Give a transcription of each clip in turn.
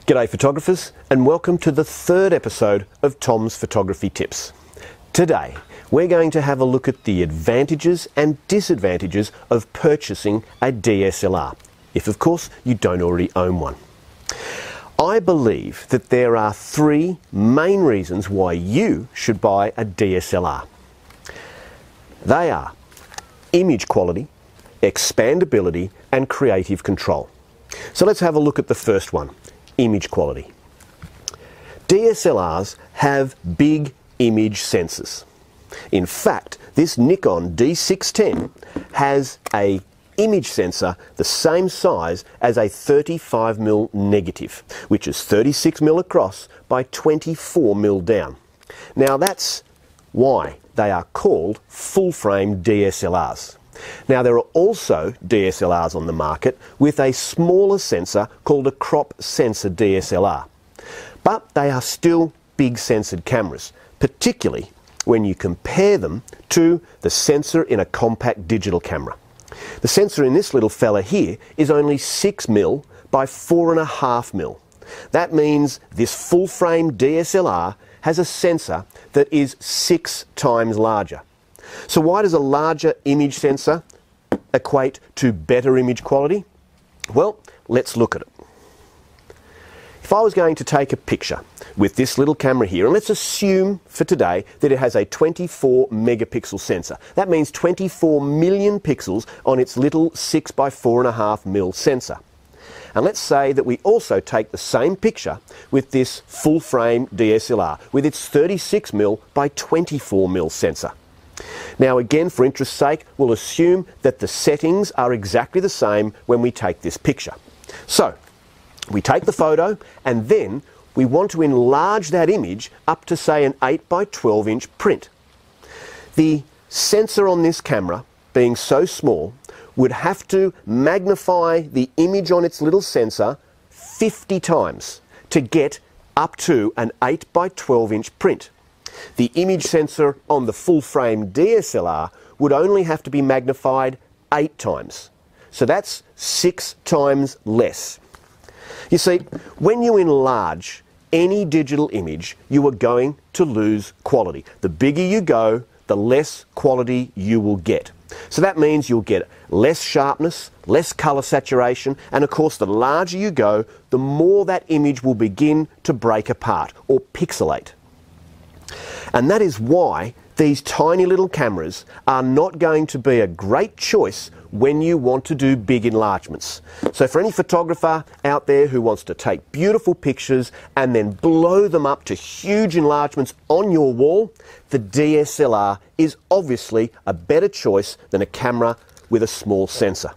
G'day photographers, and welcome to the third episode of Tom's Photography Tips. Today we're going to have a look at the advantages and disadvantages of purchasing a DSLR, if of course you don't already own one. I believe that there are three main reasons why you should buy a DSLR. They are image quality, expandability and creative control. So let's have a look at the first one. Image quality. DSLRs have big image sensors. In fact, this Nikon D610 has an image sensor the same size as a 35mm negative, which is 36mm across by 24mm down. Now that's why they are called full-frame DSLRs. Now there are also DSLRs on the market with a smaller sensor called a crop sensor DSLR. But they are still big sensored cameras, particularly when you compare them to the sensor in a compact digital camera. The sensor in this little fella here is only 6mm by 4.5mm. That means this full frame DSLR has a sensor that is 6 times larger. So why does a larger image sensor equate to better image quality? Well, let's look at it. If I was going to take a picture with this little camera here, and let's assume for today that it has a 24 megapixel sensor. That means 24 million pixels on its little 6 by 4.5mm sensor. And let's say that we also take the same picture with this full frame DSLR with its 36mm by 24mm sensor. Now again, for interest's sake, we'll assume that the settings are exactly the same when we take this picture. So, we take the photo and then we want to enlarge that image up to say an 8 by 12 inch print. The sensor on this camera, being so small, would have to magnify the image on its little sensor 50 times to get up to an 8 by 12 inch print. The image sensor on the full frame DSLR would only have to be magnified 8 times. So that's 6 times less. You see, when you enlarge any digital image, you are going to lose quality. The bigger you go, the less quality you will get. So that means you'll get less sharpness, less color saturation, and of course the larger you go, the more that image will begin to break apart or pixelate. And that is why these tiny little cameras are not going to be a great choice when you want to do big enlargements. So for any photographer out there who wants to take beautiful pictures and then blow them up to huge enlargements on your wall, the DSLR is obviously a better choice than a camera with a small sensor.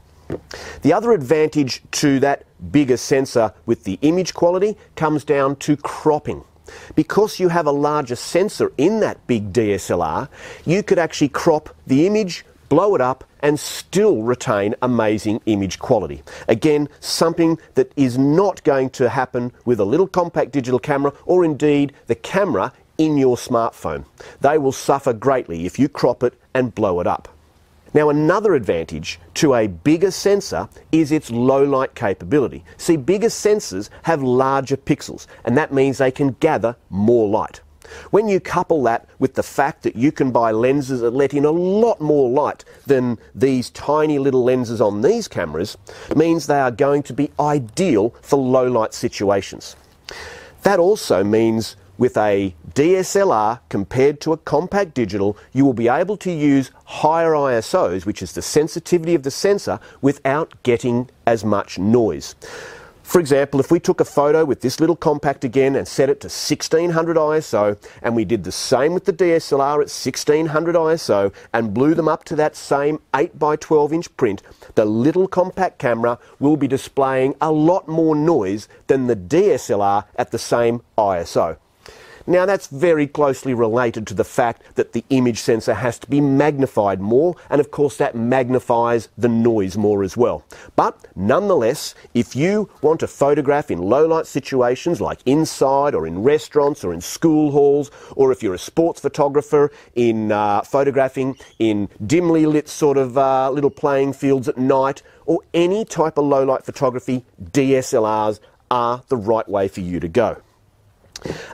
The other advantage to that bigger sensor with the image quality comes down to cropping. Because you have a larger sensor in that big DSLR, you could actually crop the image, blow it up, and still retain amazing image quality. Again, something that is not going to happen with a little compact digital camera or indeed the camera in your smartphone. They will suffer greatly if you crop it and blow it up. Now another advantage to a bigger sensor is its low light capability. See, bigger sensors have larger pixels and that means they can gather more light. When you couple that with the fact that you can buy lenses that let in a lot more light than these tiny little lenses on these cameras, means they are going to be ideal for low light situations. That also means with a DSLR compared to a compact digital, you will be able to use higher ISOs, which is the sensitivity of the sensor, without getting as much noise. For example, if we took a photo with this little compact again and set it to 1600 ISO, and we did the same with the DSLR at 1600 ISO and blew them up to that same 8 by 12 inch print, the little compact camera will be displaying a lot more noise than the DSLR at the same ISO. Now that's very closely related to the fact that the image sensor has to be magnified more, and of course that magnifies the noise more as well. But nonetheless, if you want to photograph in low light situations like inside or in restaurants or in school halls, or if you're a sports photographer in photographing in dimly lit sort of little playing fields at night, or any type of low light photography, DSLRs are the right way for you to go.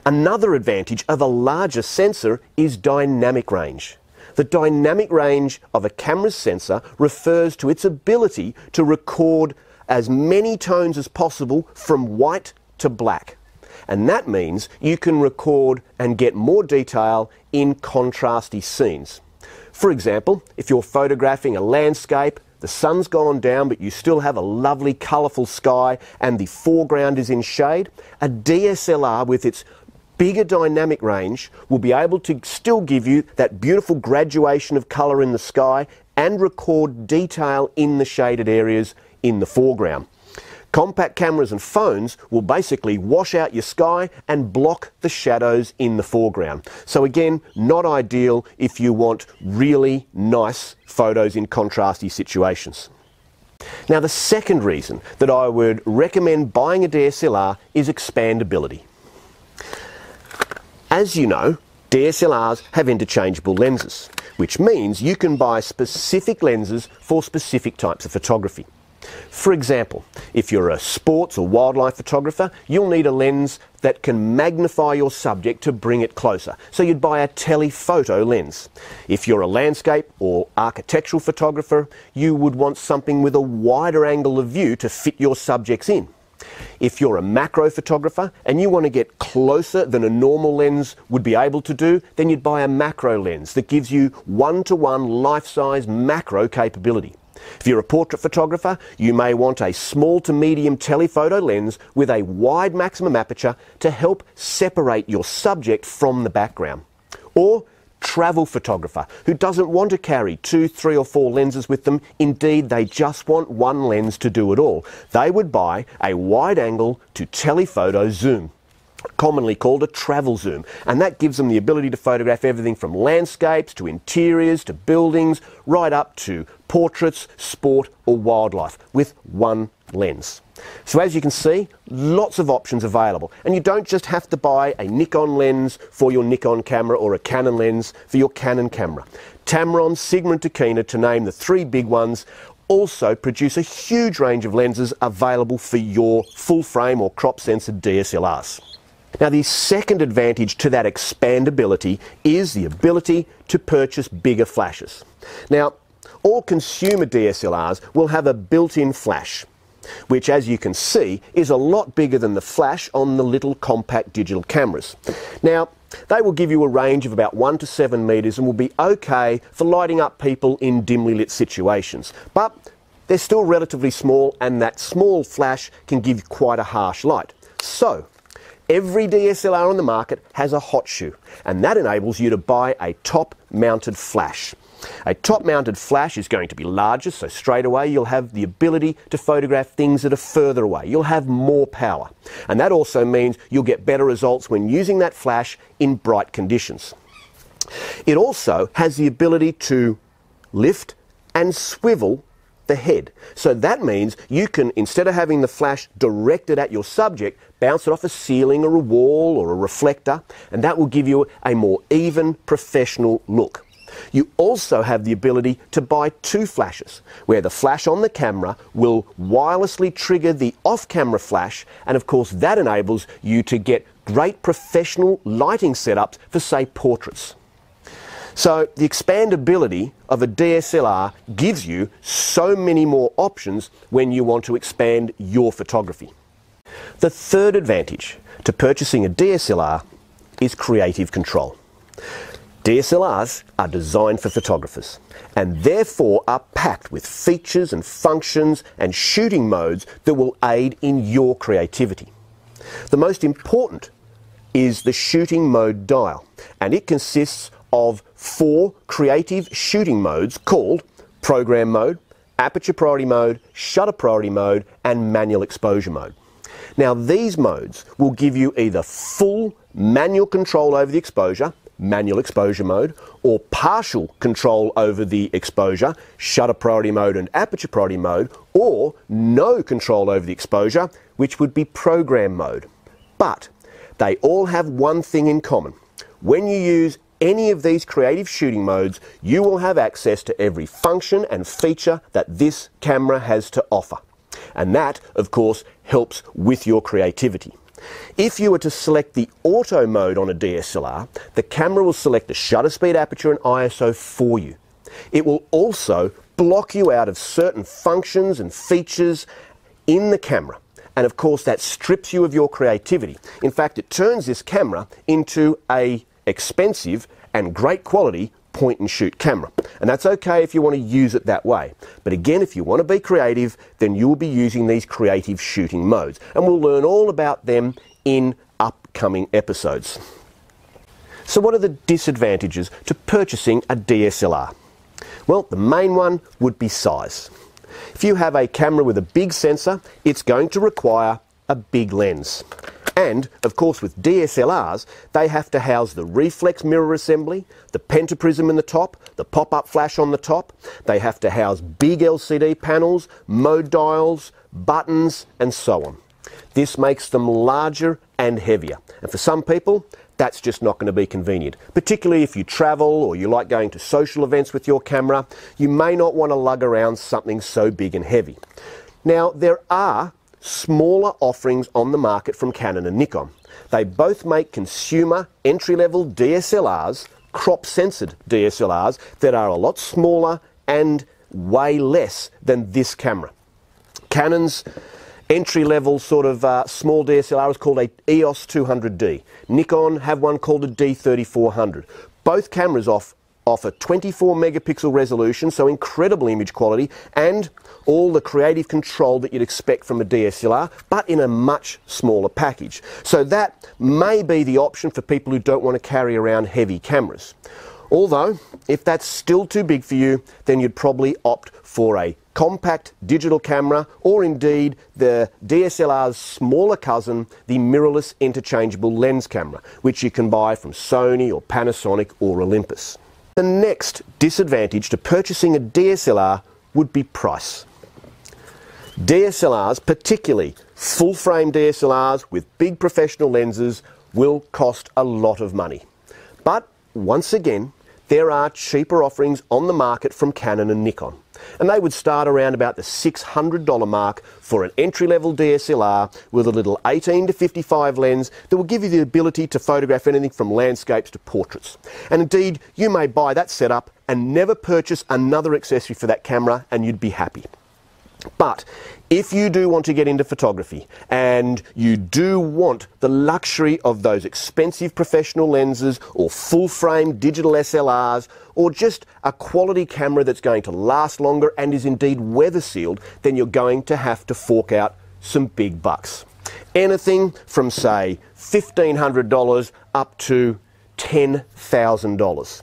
Another advantage of a larger sensor is dynamic range. The dynamic range of a camera's sensor refers to its ability to record as many tones as possible from white to black. And that means you can record and get more detail in contrasty scenes. For example, if you're photographing a landscape, the sun's gone down but you still have a lovely colourful sky and the foreground is in shade, a DSLR with its bigger dynamic range will be able to still give you that beautiful graduation of colour in the sky and record detail in the shaded areas in the foreground. Compact cameras and phones will basically wash out your sky and block the shadows in the foreground. So again, not ideal if you want really nice photos in contrasty situations. Now the second reason that I would recommend buying a DSLR is expandability. As you know, DSLRs have interchangeable lenses, which means you can buy specific lenses for specific types of photography. For example, if you're a sports or wildlife photographer, you'll need a lens that can magnify your subject to bring it closer. So you'd buy a telephoto lens. If you're a landscape or architectural photographer, you would want something with a wider angle of view to fit your subjects in. If you're a macro photographer and you want to get closer than a normal lens would be able to do, then you'd buy a macro lens that gives you one-to-one life-size macro capability. If you're a portrait photographer, you may want a small to medium telephoto lens with a wide maximum aperture to help separate your subject from the background. Or travel photographer who doesn't want to carry 2, 3 or 4 lenses with them. Indeed, they just want one lens to do it all. They would buy a wide angle to telephoto zoom, commonly called a travel zoom, and that gives them the ability to photograph everything from landscapes to interiors to buildings right up to portraits, sport or wildlife with one lens. So as you can see, lots of options available, and you don't just have to buy a Nikon lens for your Nikon camera or a Canon lens for your Canon camera. Tamron, Sigma and Tokina, to name the 3 big ones, also produce a huge range of lenses available for your full frame or crop sensor DSLRs. Now the second advantage to that expandability is the ability to purchase bigger flashes. Now all consumer DSLRs will have a built-in flash, which as you can see is a lot bigger than the flash on the little compact digital cameras. Now they will give you a range of about 1 to 7 meters and will be okay for lighting up people in dimly lit situations, but they're still relatively small and that small flash can give quite a harsh light. So every DSLR on the market has a hot shoe, and that enables you to buy a top-mounted flash. A top-mounted flash is going to be larger, so straight away you'll have the ability to photograph things that are further away. You'll have more power, and that also means you'll get better results when using that flash in bright conditions. It also has the ability to lift and swivel the head. So that means you can, instead of having the flash directed at your subject, bounce it off a ceiling or a wall or a reflector, and that will give you a more even, professional look. You also have the ability to buy 2 flashes, where the flash on the camera will wirelessly trigger the off-camera flash, and of course that enables you to get great professional lighting setups for, say, portraits. So the expandability of a DSLR gives you so many more options when you want to expand your photography. The third advantage to purchasing a DSLR is creative control. DSLRs are designed for photographers and therefore are packed with features and functions and shooting modes that will aid in your creativity. The most important is the shooting mode dial, and it consists of 4 creative shooting modes called program mode, aperture priority mode, shutter priority mode and manual exposure mode. Now these modes will give you either full manual control over the exposure, manual exposure mode, or partial control over the exposure, shutter priority mode and aperture priority mode, or no control over the exposure, which would be program mode. But they all have one thing in common. When you use any of these creative shooting modes, you will have access to every function and feature that this camera has to offer. And that, of course, helps with your creativity. If you were to select the auto mode on a DSLR, the camera will select the shutter speed, aperture and ISO for you. It will also block you out of certain functions and features in the camera. And of course that strips you of your creativity. In fact, it turns this camera into an expensive and great quality point and shoot camera. And that's okay if you want to use it that way. But again, if you want to be creative, then you will be using these creative shooting modes. And we'll learn all about them in upcoming episodes. So what are the disadvantages to purchasing a DSLR? Well, the main one would be size. If you have a camera with a big sensor, it's going to require a big lens. And, of course, with DSLRs, they have to house the reflex mirror assembly, the pentaprism in the top, the pop-up flash on the top. They have to house big LCD panels, mode dials, buttons, and so on. This makes them larger and heavier. And for some people, that's just not going to be convenient. Particularly if you travel or you like going to social events with your camera, you may not want to lug around something so big and heavy. Now, there are smaller offerings on the market from Canon and Nikon. They both make consumer entry-level DSLRs, crop-censored DSLRs, that are a lot smaller and way less than this camera. Canon's entry-level sort of small DSLR is called a EOS 200D. Nikon have one called a D3400. Both cameras offer 24 megapixel resolution, so incredible image quality, and all the creative control that you'd expect from a DSLR, but in a much smaller package. So that may be the option for people who don't want to carry around heavy cameras. Although, if that's still too big for you, then you'd probably opt for a compact digital camera, or indeed the DSLR's smaller cousin, the mirrorless interchangeable lens camera, which you can buy from Sony or Panasonic or Olympus. The next disadvantage to purchasing a DSLR would be price. DSLRs, particularly full-frame DSLRs with big professional lenses, will cost a lot of money. But once again, there are cheaper offerings on the market from Canon and Nikon. And they would start around about the $600 mark for an entry-level DSLR with a little 18 to 55 lens that will give you the ability to photograph anything from landscapes to portraits. And indeed, you may buy that setup and never purchase another accessory for that camera and you'd be happy. But if you do want to get into photography and you do want the luxury of those expensive professional lenses or full-frame digital SLRs or just a quality camera that's going to last longer and is indeed weather sealed, then you're going to have to fork out some big bucks. Anything from, say, $1,500 up to $10,000.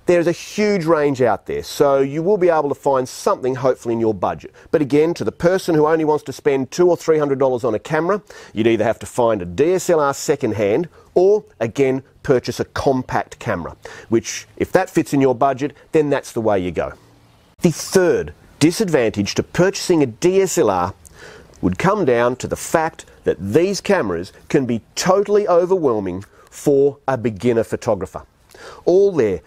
There's a huge range out there, so you will be able to find something hopefully in your budget. But again, to the person who only wants to spend $200 or $300 on a camera, you'd either have to find a DSLR second-hand or, again, purchase a compact camera, which, if that fits in your budget, then that's the way you go. The third disadvantage to purchasing a DSLR would come down to the fact that these cameras can be totally overwhelming for a beginner photographer. All their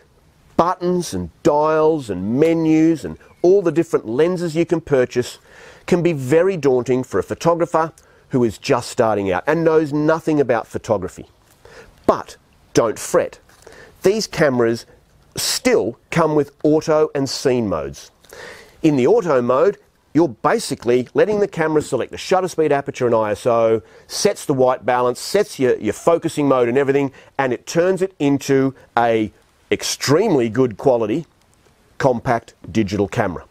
buttons and dials and menus and all the different lenses you can purchase can be very daunting for a photographer who is just starting out and knows nothing about photography. But don't fret. These cameras still come with auto and scene modes. In the auto mode, you're basically letting the camera select the shutter speed, aperture and ISO, sets the white balance, sets your focusing mode and everything, and it turns it into a extremely good quality compact digital camera.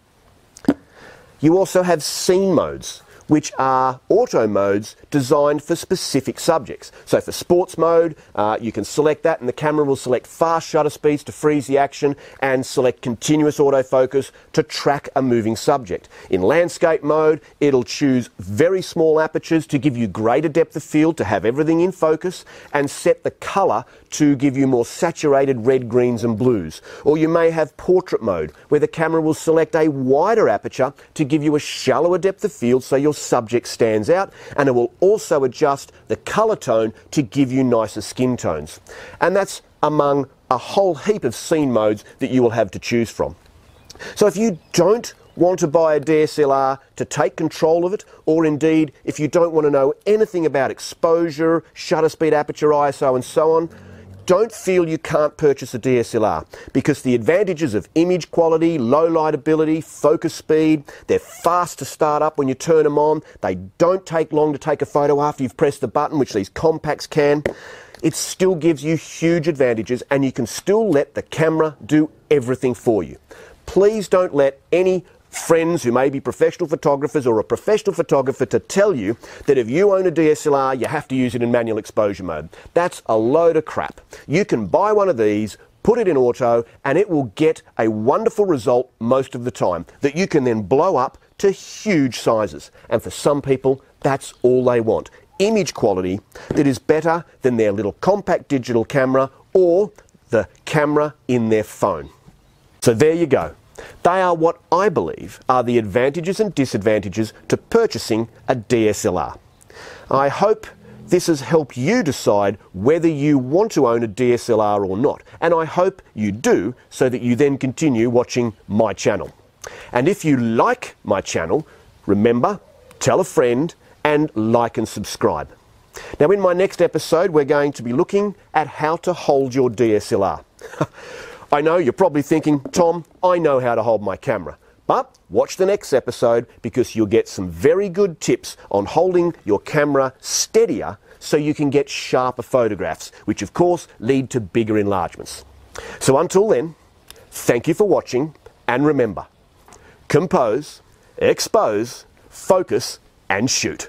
You also have scene modes, which are auto modes designed for specific subjects. So for sports mode, you can select that and the camera will select fast shutter speeds to freeze the action and select continuous autofocus to track a moving subject. In landscape mode, it'll choose very small apertures to give you greater depth of field to have everything in focus and set the color to give you more saturated red, greens and blues. Or you may have portrait mode, where the camera will select a wider aperture to give you a shallower depth of field so your subject stands out, and it will also adjust the color tone to give you nicer skin tones. And that's among a whole heap of scene modes that you will have to choose from. So if you don't want to buy a DSLR to take control of it, or indeed if you don't want to know anything about exposure, shutter speed, aperture, ISO and so on, don't feel you can't purchase a DSLR, because the advantages of image quality, low light ability, focus speed, they're fast to start up when you turn them on, they don't take long to take a photo after you've pressed the button, which these compacts can. It still gives you huge advantages, and you can still let the camera do everything for you. Please don't let any friends who may be professional photographers or a professional photographer to tell you that if you own a DSLR, you have to use it in manual exposure mode. That's a load of crap. You can buy one of these, put it in auto, and it will get a wonderful result most of the time that you can then blow up to huge sizes. And for some people, that's all they want. Image quality that is better than their little compact digital camera or the camera in their phone. So there you go. They are what I believe are the advantages and disadvantages to purchasing a DSLR. I hope this has helped you decide whether you want to own a DSLR or not, and I hope you do, so that you then continue watching my channel. And if you like my channel, remember, tell a friend and like and subscribe. Now, in my next episode, we're going to be looking at how to hold your DSLR. I know you're probably thinking, Tom, I know how to hold my camera. But watch the next episode, because you'll get some very good tips on holding your camera steadier so you can get sharper photographs, which of course lead to bigger enlargements. So until then, thank you for watching, and remember, compose, expose, focus and shoot.